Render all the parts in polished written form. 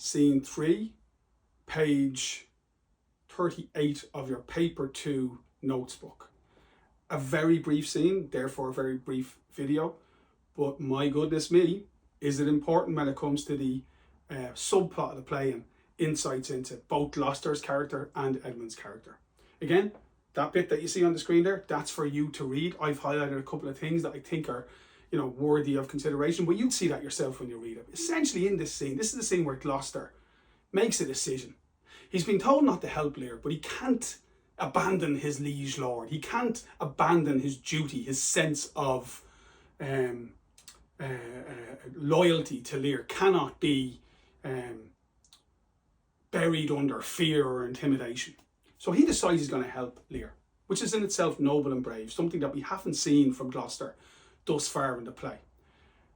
scene 3, page 38 of your paper 2 notes book. A very brief scene, therefore a very brief video, but my goodness me, is it important when it comes to the subplot of the play and insights into both Gloucester's character and Edmund's character. Again, that bit that you see on the screen there, that's for you to read. I've highlighted a couple of things that I think are, worthy of consideration, but you'd see that yourself when you read it. Essentially in this scene, this is the scene where Gloucester makes a decision. He's been told not to help Lear, but he can't abandon his liege lord. He can't abandon his duty, his sense of loyalty to Lear cannot be buried under fear or intimidation. So he decides he's going to help Lear, which is in itself noble and brave, something that we haven't seen from Gloucester thus far in the play.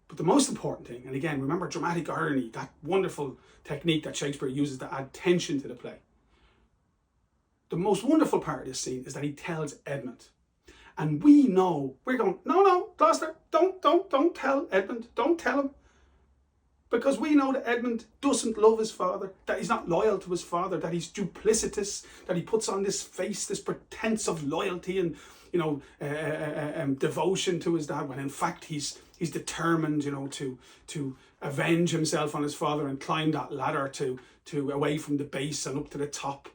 But the most important thing, and again, remember dramatic irony, that wonderful technique that Shakespeare uses to add tension to the play. The most wonderful part of this scene is that he tells Edmund. And we know, we're going, no, Gloucester, don't tell Edmund, don't tell him. Because we know that Edmund doesn't love his father, that he's not loyal to his father, that he's duplicitous, that he puts on this face, this pretense of loyalty and, devotion to his dad, when in fact he's determined, to avenge himself on his father and climb that ladder to away from the base and up to the top.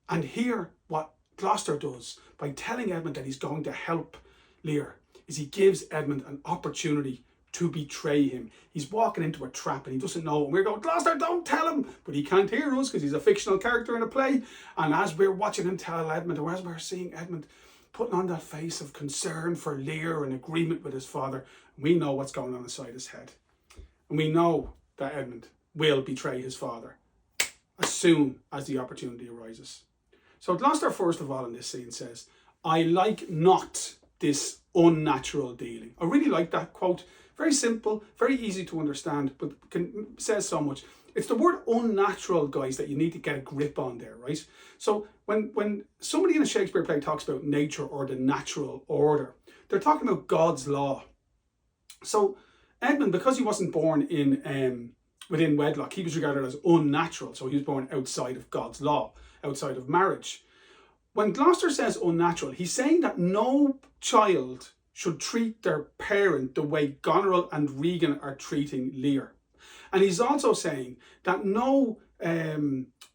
And here, what Gloucester does by telling Edmund that he's going to help Lear is he gives Edmund an opportunity to betray him. He's walking into a trap and he doesn't know. And we're going, Gloucester, don't tell him. But he can't hear us because he's a fictional character in a play. And as we're watching him tell Edmund, or as we're seeing Edmund putting on that face of concern for Lear and agreement with his father, we know what's going on inside his head. And we know that Edmund will betray his father as soon as the opportunity arises. So Gloucester, first of all, in this scene says, I like not this unnatural dealing. I really like that quote. Very simple, very easy to understand, but says so much. It's the word unnatural, guys, that you need to get a grip on there, right? So when somebody in a Shakespeare play talks about nature or the natural order, they're talking about God's law. So Edmund, because he wasn't born in within wedlock, he was regarded as unnatural. So he was born outside of God's law, outside of marriage. When Gloucester says unnatural, he's saying that no child should treat their parent the way Goneril and Regan are treating Lear. And he's also saying that no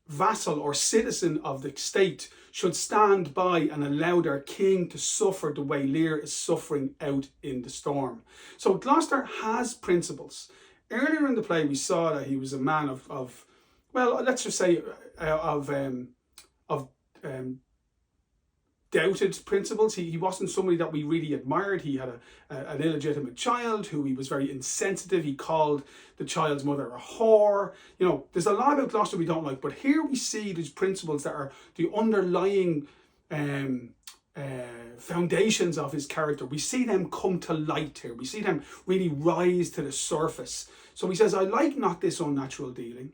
vassal or citizen of the state should stand by and allow their king to suffer the way Lear is suffering out in the storm. So Gloucester has principles. Earlier in the play, we saw that he was a man of let's just say, doubted principles. He wasn't somebody that we really admired. He had an illegitimate child who he was very insensitive. He called the child's mother a whore. There's a lot about Gloucester we don't like, but here we see these principles that are the underlying foundations of his character. We see them come to light here. We see them really rise to the surface. So he says, I like not this unnatural dealing.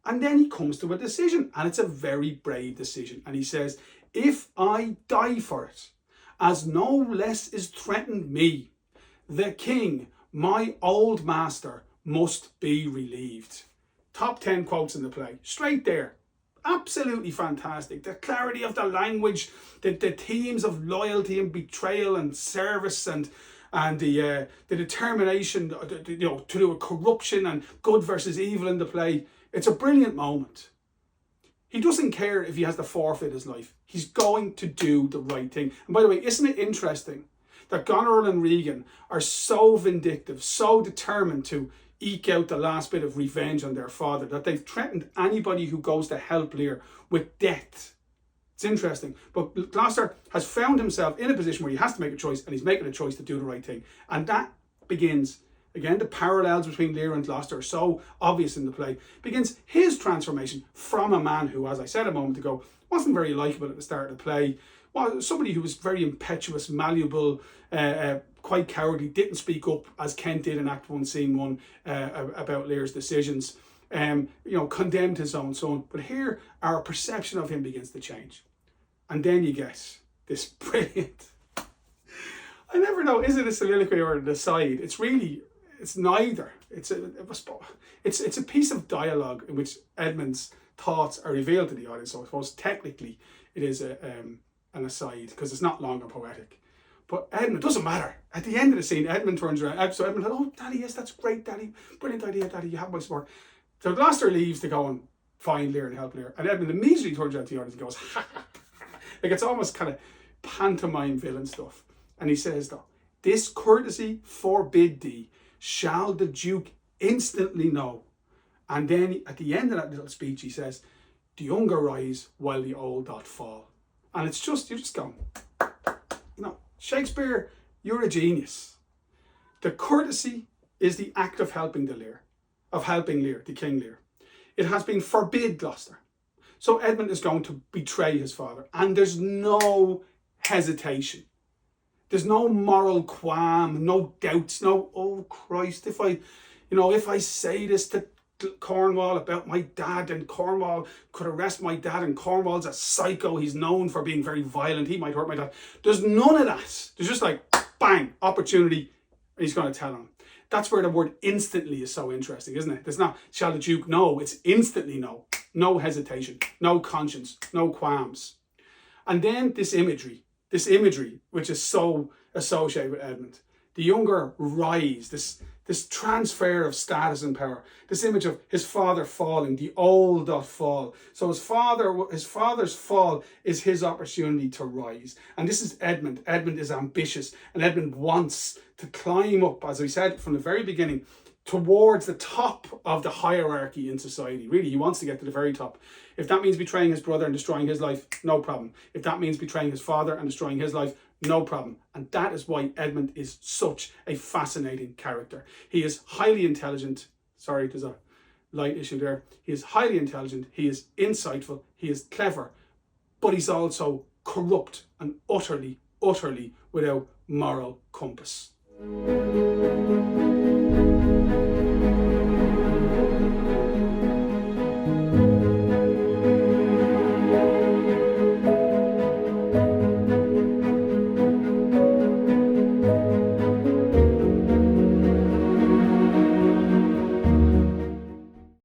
And then he comes to a decision, and it's a very brave decision. And he says, if I die for it, as no less is threatened me, the king, my old master, must be relieved. Top 10 quotes in the play, straight there. Absolutely fantastic. The clarity of the language, the themes of loyalty and betrayal and service and the determination to do with corruption and good versus evil in the play. It's a brilliant moment. He doesn't care if he has to forfeit his life. He's going to do the right thing. And by the way, isn't it interesting that Goneril and Regan are so vindictive, so determined to eke out the last bit of revenge on their father, that they've threatened anybody who goes to help Lear with death. It's interesting. But Gloucester has found himself in a position where he has to make a choice, and he's making a choice to do the right thing. And that begins, again, the parallels between Lear and Gloucester are so obvious in the play, begins his transformation from a man who, as I said a moment ago, wasn't very likeable at the start of the play, was somebody who was very impetuous, malleable, quite cowardly, didn't speak up as Kent did in Act 1, Scene 1 about Lear's decisions, condemned his own son. But here our perception of him begins to change. And then you get this brilliant, I never know, is it a soliloquy or an aside? It's really, it's neither. It's a piece of dialogue in which Edmund's thoughts are revealed to the audience. So I suppose technically it is an aside because it's not long or poetic. But Edmund, doesn't matter. At the end of the scene, Edmund turns around. So Edmund, oh, Daddy, yes, that's great, Daddy. Brilliant idea, Daddy. You have my support. So Gloucester leaves to go and find Lear and help Lear. And Edmund immediately turns around to the audience and goes, ha, ha, ha. Like it's almost kind of pantomime villain stuff. And he says, though, this courtesy forbid thee, shall the Duke instantly know. And then at the end of that little speech, he says, the younger rise while the old doth fall. And it's just, you're just going, you know, Shakespeare, you're a genius. The courtesy is the act of helping Lear, the King Lear. It has been forbid Gloucester. So Edmund is going to betray his father. And there's no hesitation. There's no moral qualm, no doubts, no, oh Christ, if I say this to Cornwall about my dad, and Cornwall could arrest my dad, and Cornwall's a psycho, he's known for being very violent, he might hurt my dad. There's none of that. There's just like, bang, opportunity, and he's going to tell him. That's where the word instantly is so interesting, isn't it? There's not, shall the Duke know? It's instantly no. No hesitation, no conscience, no qualms. And then this imagery, which is so associated with Edmund. The younger rise, this transfer of status and power, this image of his father falling, the old doth fall. So his father's fall is his opportunity to rise. And this is Edmund. Edmund is ambitious, and Edmund wants to climb up, as we said from the very beginning, towards the top of the hierarchy in society. Really, he wants to get to the very top. If that means betraying his brother and destroying his life, no problem. If that means betraying his father and destroying his life, no problem. And that is why Edmund is such a fascinating character. He is highly intelligent. Sorry, there's a light issue there. He is highly intelligent. He is insightful. He is clever. But he's also corrupt and utterly, utterly without moral compass.